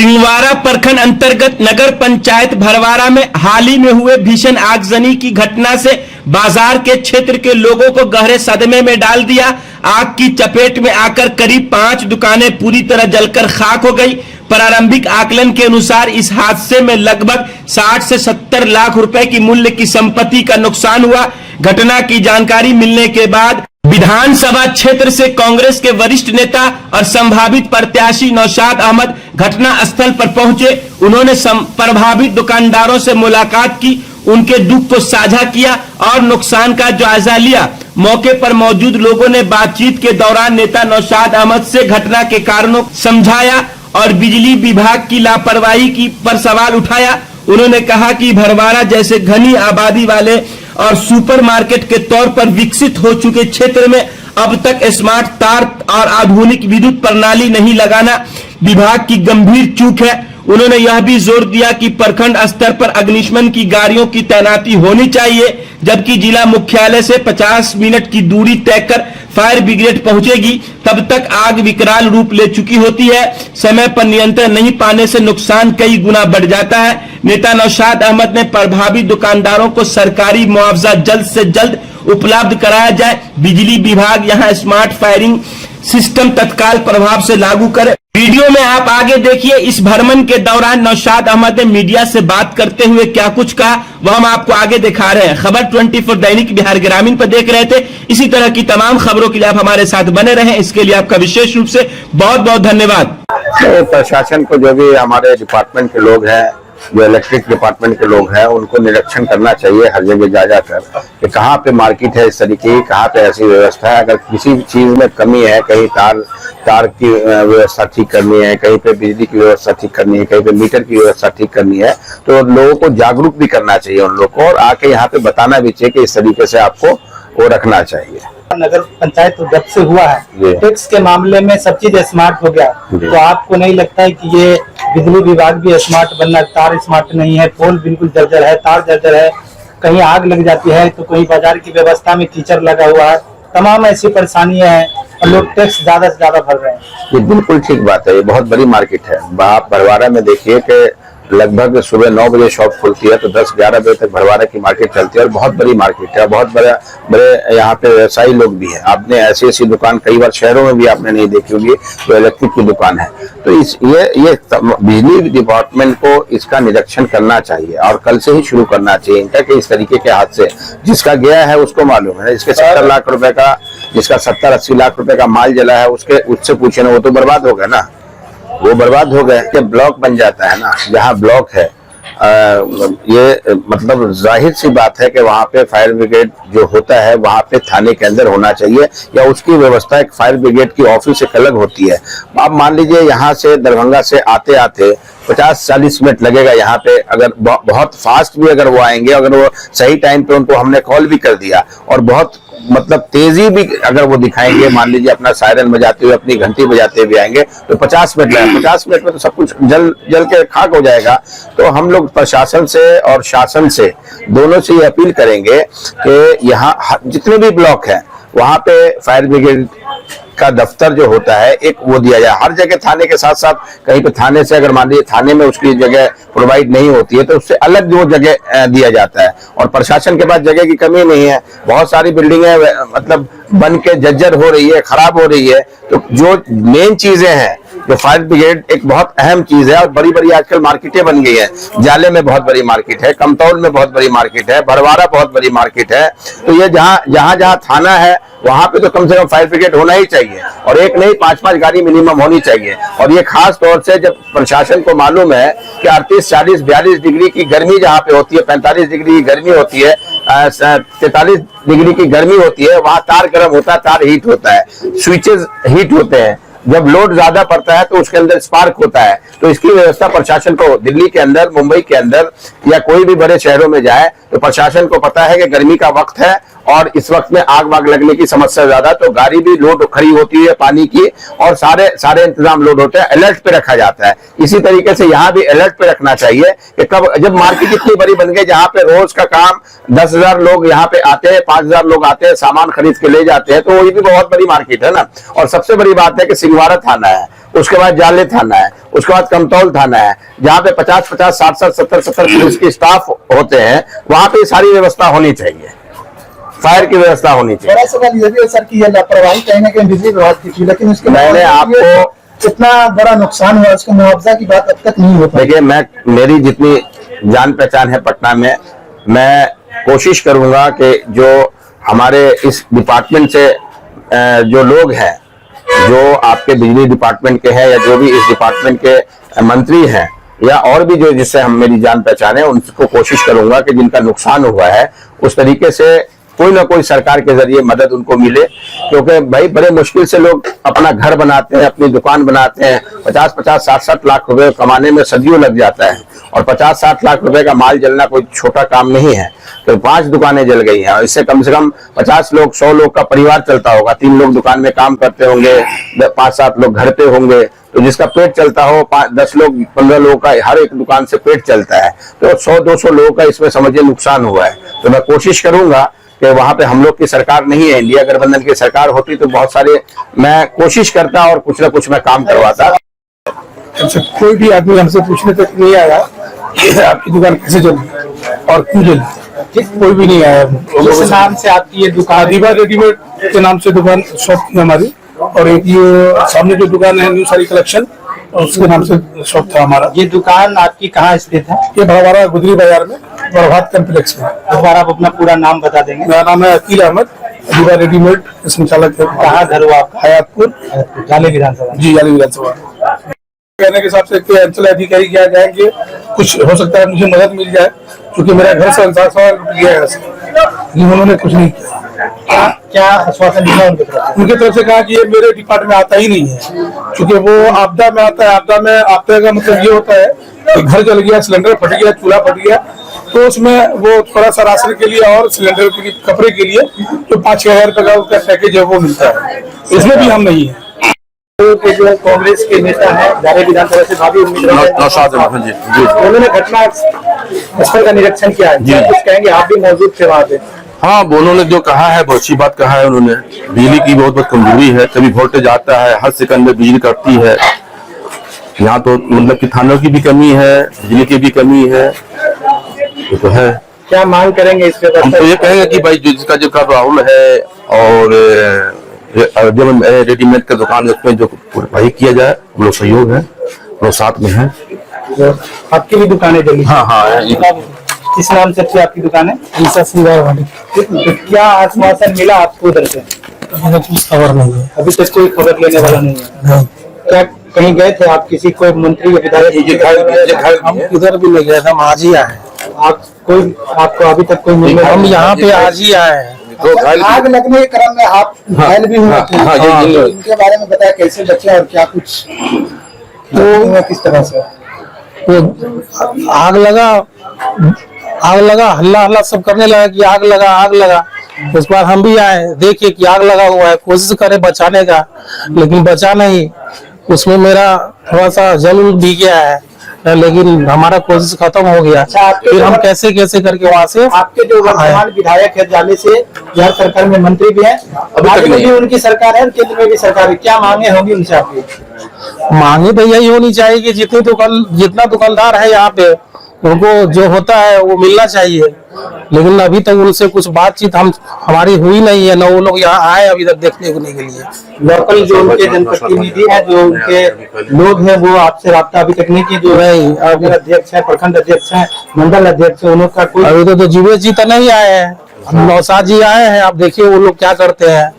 सिंहवाड़ा प्रखंड अंतर्गत नगर पंचायत भरवाड़ा में हाल ही में हुए भीषण आगजनी की घटना से बाजार के क्षेत्र के लोगों को गहरे सदमे में डाल दिया। आग की चपेट में आकर करीब 5 दुकानें पूरी तरह जलकर खाक हो गई। प्रारंभिक आकलन के अनुसार इस हादसे में लगभग 60 से 70 लाख रुपए की मूल्य की संपत्ति का नुकसान हुआ। घटना की जानकारी मिलने के बाद विधानसभा क्षेत्र से कांग्रेस के वरिष्ठ नेता और संभावित प्रत्याशी नौशाद अहमद घटना स्थल पर पहुंचे। उन्होंने प्रभावित दुकानदारों से मुलाकात की, उनके दुख को साझा किया और नुकसान का जायजा लिया। मौके पर मौजूद लोगों ने बातचीत के दौरान नेता नौशाद अहमद से घटना के कारणों समझाया और बिजली विभाग की लापरवाही की पर सवाल उठाया। उन्होंने कहा कि भरवाड़ा जैसे घनी आबादी वाले और सुपरमार्केट के तौर पर विकसित हो चुके क्षेत्र में अब तक स्मार्ट तार और आधुनिक विद्युत प्रणाली नहीं लगाना विभाग की गंभीर चूक है। उन्होंने यह भी जोर दिया कि प्रखंड स्तर पर अग्निशमन की गाड़ियों की तैनाती होनी चाहिए, जबकि जिला मुख्यालय से 50 मिनट की दूरी तय कर फायर ब्रिगेड पहुंचेगी। तब तक आग विकराल रूप ले चुकी होती है। समय पर नियंत्रण नहीं पाने से नुकसान कई गुना बढ़ जाता है। नेता नौशाद अहमद ने प्रभावित दुकानदारों को सरकारी मुआवजा जल्द से जल्द उपलब्ध कराया जाए। बिजली विभाग यहां स्मार्ट फायरिंग सिस्टम तत्काल प्रभाव से लागू करे। वीडियो में आप आगे देखिए। इस भ्रमण के दौरान नौशाद अहमद ने मीडिया से बात करते हुए क्या कुछ कहा वह हम आपको आगे दिखा रहे हैं। खबर 24 दैनिक बिहार ग्रामीण पर देख रहे थे। इसी तरह की तमाम खबरों के लिए आप हमारे साथ बने रहें। इसके लिए आपका विशेष रूप से बहुत बहुत धन्यवाद। प्रशासन को जो भी हमारे डिपार्टमेंट के लोग हैं, जो इलेक्ट्रिक डिपार्टमेंट के लोग हैं, उनको निरीक्षण करना चाहिए हर जगह जा जाकर कि कहाँ पे मार्केट है इस तरीके की, कहाँ पे ऐसी व्यवस्था है। अगर किसी चीज में कमी है, कहीं तार की व्यवस्था ठीक करनी है, कहीं पे बिजली की व्यवस्था ठीक करनी है, कहीं पे मीटर की व्यवस्था ठीक करनी है, तो लोगों को जागरूक भी करना चाहिए उन लोग को, और आके यहाँ पे बताना भी चाहिए कि इस तरीके से आपको वो रखना चाहिए। नगर पंचायत तो जब से हुआ है टैक्स के मामले में सब चीज स्मार्ट हो गया, तो आपको नहीं लगता है कि ये बिजली विभाग भी स्मार्ट बनना? तार स्मार्ट नहीं है, पोल बिल्कुल जर्जर है, तार जर्जर है, कहीं आग लग जाती है तो कहीं बाजार की व्यवस्था में कीचड़ लगा हुआ है। तमाम ऐसी परेशानियां हैं और लोग टैक्स ज्यादा से ज्यादा भर रहे हैं। ये बिल्कुल ठीक बात है। ये बहुत बड़ी मार्केट है। आप भरवाड़ा में देखिए कि लगभग सुबह 9 बजे शॉप खुलती है तो 10-11 बजे तक भरवाड़ा की मार्केट चलती है, और बहुत बड़ी मार्केट है। बहुत बड़े यहाँ पे व्यवसायी लोग भी हैं। आपने ऐसी दुकान कई बार शहरों में भी आपने नहीं देखी होगी, तो इलेक्ट्रिक की दुकान है। तो ये बिजली डिपार्टमेंट को इसका निरीक्षण करना चाहिए और कल से ही शुरू करना चाहिए इनका, कि इस तरीके के हादसे जिसका गया है उसको मालूम है। इसके 70 लाख रुपए का, जिसका 70-80 लाख रुपए का माल जला है, उससे पूछे ना, वो तो बर्बाद हो गया ना, वो बर्बाद हो गए। जब ब्लॉक बन जाता है ना, जहाँ ब्लॉक है, ये मतलब जाहिर सी बात है कि वहाँ पे फायर ब्रिगेड जो होता है वहाँ पे थाने के अंदर होना चाहिए, या उसकी व्यवस्था एक फायर ब्रिगेड की ऑफिस एक अलग होती है। आप मान लीजिए यहाँ से दरभंगा से आते आते 50-40 मिनट लगेगा यहाँ पे। अगर बहुत फास्ट भी अगर वो आएंगे, अगर वो सही टाइम पे उनको हमने कॉल भी कर दिया और बहुत मतलब तेजी भी अगर वो दिखाएंगे, मान लीजिए अपना सायरन बजाते हुए, अपनी घंटी बजाते हुए आएंगे, तो 50 मिनट लगेगा। 50 मिनट में तो सब कुछ जल के खाक हो जाएगा। तो हम लोग प्रशासन से और शासन से दोनों से ये अपील करेंगे कि यहाँ जितने भी ब्लॉक हैं वहाँ पे फायर ब्रिगेड का दफ्तर जो होता है एक वो दिया जाए हर जगह। थाने के साथ साथ कहीं पे थाने से अगर मान लीजिए थाने में उसकी जगह प्रोवाइड नहीं होती है तो उससे अलग वो जगह दिया जाता है। और प्रशासन के पास जगह की कमी नहीं है, बहुत सारी बिल्डिंगें मतलब बन के जर्जर हो रही है, खराब हो रही है। तो जो मेन चीजें हैं, जो फायर ब्रिगेड एक बहुत अहम चीज है, और बड़ी बड़ी आजकल मार्केटें बन गई है। जाले में बहुत बड़ी मार्केट है, कमतौल में बहुत बड़ी मार्केट है, भरवाड़ा बहुत बड़ी मार्केट है। तो ये जहाँ थाना है वहां पे तो कम से कम फायर ब्रिगेड होना ही चाहिए, और एक नहीं 5-5 गाड़ी मिनिमम होनी चाहिए। और ये खास तौर से जब प्रशासन को मालूम है कि 38, 40, 42 डिग्री की गर्मी जहाँ पे होती है, 45 डिग्री की गर्मी होती है, 43 डिग्री की गर्मी होती है, वहां तार गर्म होता है, तार हीट होता है, स्विचेस हीट होते हैं। जब लोड ज्यादा पड़ता है तो उसके अंदर स्पार्क होता है। तो इसकी व्यवस्था प्रशासन को दिल्ली के अंदर, मुंबई के अंदर या कोई भी बड़े शहरों में जाए तो प्रशासन को पता है कि गर्मी का वक्त है और इस वक्त में आग वाग लगने की समस्या ज्यादा, तो गाड़ी भी लोड खड़ी होती है पानी की, और सारे इंतजाम लोड होते हैं, अलर्ट पे रखा जाता है। इसी तरीके से यहाँ भी अलर्ट पे रखना चाहिए कि कब जब मार्केट इतनी बड़ी बन गई जहाँ पे रोज का काम 10,000 लोग यहाँ पे आते हैं, 5,000 लोग आते हैं, सामान खरीद के ले जाते हैं, तो ये भी बहुत बड़ी मार्केट है ना। और सबसे बड़ी बात है कि सिंहवाड़ा थाना है, उसके बाद जाले थाना है, उसके बाद कमतौल थाना है, जहाँ पे 50-50, 60-60, 70-70 पुलिस के स्टाफ होते हैं, वहां पे सारी व्यवस्था होनी चाहिए, फायर की व्यवस्था होनी चाहिए। बड़ा सवाल ये भी है सर कि ये लापरवाही कहीं ना कहीं बिजली विभाग की थी, लेकिन उसके मैंने आपको इतना बड़ा नुकसान हुआ, उसका मुआवजा की बात अब तक नहीं हो पाई। देखिए, मेरी जितनी जान पहचान है पटना में, मैं कोशिश करूंगा कि जो हमारे इस डिपार्टमेंट से जो लोग हैं, जो आपके बिजली डिपार्टमेंट के हैं या जो भी इस डिपार्टमेंट के मंत्री हैं या और भी जो जिससे हम मेरी जान पहचान है, उनको कोशिश करूंगा कि जिनका नुकसान हुआ है उस तरीके से कोई ना कोई सरकार के जरिए मदद उनको मिले, क्योंकि भाई बड़े मुश्किल से लोग अपना घर बनाते हैं, अपनी दुकान बनाते हैं। 50-50, 60-60 लाख रुपए कमाने में सदियों लग जाता है, और 50-60 लाख रुपए का माल जलना कोई छोटा काम नहीं है। तो 5 दुकानें जल गई हैं, और इससे कम से कम 50 लोग 100 लोग का परिवार चलता होगा। 3 लोग दुकान में काम करते होंगे, 5-7 लोग घर पे होंगे, तो जिसका पेट चलता हो 10 लोग 15 लोगों का हर एक दुकान से पेट चलता है, तो 100-200 लोगों का इसमें समझिए नुकसान हुआ है। तो मैं कोशिश करूंगा कि वहां पे हम लोग की सरकार नहीं है, इंडिया गठबंधन की सरकार होती तो बहुत सारे मैं कोशिश करता और कुछ ना कुछ मैं काम करवाता। अच्छा, कोई भी आदमी हमसे पूछने तक नहीं आया कि आपकी दुकान कैसे चली और क्यों चली, कोई भी नहीं आया। किस नाम से आपकी ये दुकान? दीवा रेडीमेड के नाम से दुकान शॉप थी हमारी, और एक ये सामने जो दुकान है न्यू साड़ी कलेक्शन, उसके नाम से शॉप था हमारा। ये दुकान आपकी कहाँ स्थित है? ये भड़वाड़ा गुजरी बाजार में प्रभात कॉम्प्लेक्स में। एक बार आप अपना पूरा नाम बता देंगे? मेरा नाम है अकील अहमद, दीवा रेडीमेड संचालक है। कहाँ घर हुआ आपका? हयातपुर, जाले विधानसभा। जी जाली विधानसभा। कहने के हिसाब से कि अंचल अधिकारी क्या जाएंगे, कुछ हो सकता है मुझे मदद मिल जाए, क्योंकि मेरा घर से अंसार सवाल लुट गया है, लेकिन उन्होंने कुछ नहीं किया। क्या आश्वासन दिया उनकी तरफ से? उनकी तरफ से कहा कि ये मेरे डिपार्टमेंट में आता ही नहीं है, क्योंकि वो आपदा में आता है। आपदा में आपदा का मतलब ये होता है कि घर जल गया, सिलेंडर फट गया, चूल्हा फट गया, तो उसमें वो थोड़ा सा राशन के लिए और सिलेंडर के लिए, कपड़े के लिए जो 5-6 हजार का उसका पैकेज है वो मिलता है, इसमें भी हम नहीं है। के जो कांग्रेस के नेता है जाले विधानसभा से भाभी उम्मीदवार, उन्होंने घटना स्थल का निरीक्षण किया है, क्या कुछ कहेंगे? आप भी मौजूद थे वहाँ पे। हाँ, उन्होंने जो कहा है बहुत अच्छी बात कहा है। उन्होंने बिजली की बहुत कमजोरी है, कभी वोल्टेज आता है, हर सेकंड में बिजली कटती है। यहाँ तो मतलब कि थानों की भी कमी है, बिजली की भी कमी है, ये तो है। क्या मांग करेंगे इस पे? हम तो ये कहेंगे कि भाई जिसका राहुल है और जब रेडीमेड का दुकान है उसमें जो वही किया जाए, हम लोग सहयोग है, हम लोग साथ में है। आपकी भी दुकानें जली? हाँ हाँ, किस नाम से आपकी दुकान है? तो क्या आश्वासन मिला आपको उधर से? कुछ खबर नहीं है, अभी तक कोई खबर लेने वाला नहीं है। क्या कहीं गए थे आप, किसी कोई मंत्री या विधायक? हम किधर भी नहीं गए, हम आज ही आए। आप कोई, आपको अभी तक कोई मिला? हम यहाँ पे आज ही आए हैं। आग लगने के क्रम में आप घायल भी हुए थे, इनके बारे में बताया कैसे बचे और क्या कुछ तो किस तरह से? तो आग लगा, हल्ला सब करने लगा कि आग लगा। उसके बाद हम भी आए, देखे कि आग लगा हुआ है, कोशिश करे बचाने का, लेकिन बचा नहीं। उसमें मेरा थोड़ा सा जल भी गया है, लेकिन हमारा कोशिश खत्म हो गया। फिर हम कैसे करके वहाँ से। आपके जो वर्तमान विधायक है जाले से, बिहार सरकार में मंत्री भी है, राज्य में भी उनकी सरकार है, केंद्र में भी सरकार है, क्या मांगे होंगी उनसे आपकी? मांगे तो यही होनी चाहिए कि जितना दुकानदार है यहाँ पे, उनको जो होता है वो मिलना चाहिए, लेकिन अभी तक उनसे कुछ बातचीत हमारी हुई नहीं है, न वो लोग यहाँ आए अभी तक देखने को नहीं के लिए। लोकल जो उनके जनप्रतिनिधि है, जो उनके लोग हैं, वो आपसे राब्ता अभी तक नहीं किए? जो नहीं, अगर अध्यक्ष है, प्रखंड अध्यक्ष है, मंडल अध्यक्ष है, उनका कोई? अभी तो जीवेश जी तो नहीं आए हैं, नौसाद जी आए हैं, आप देखिए वो लोग क्या करते हैं।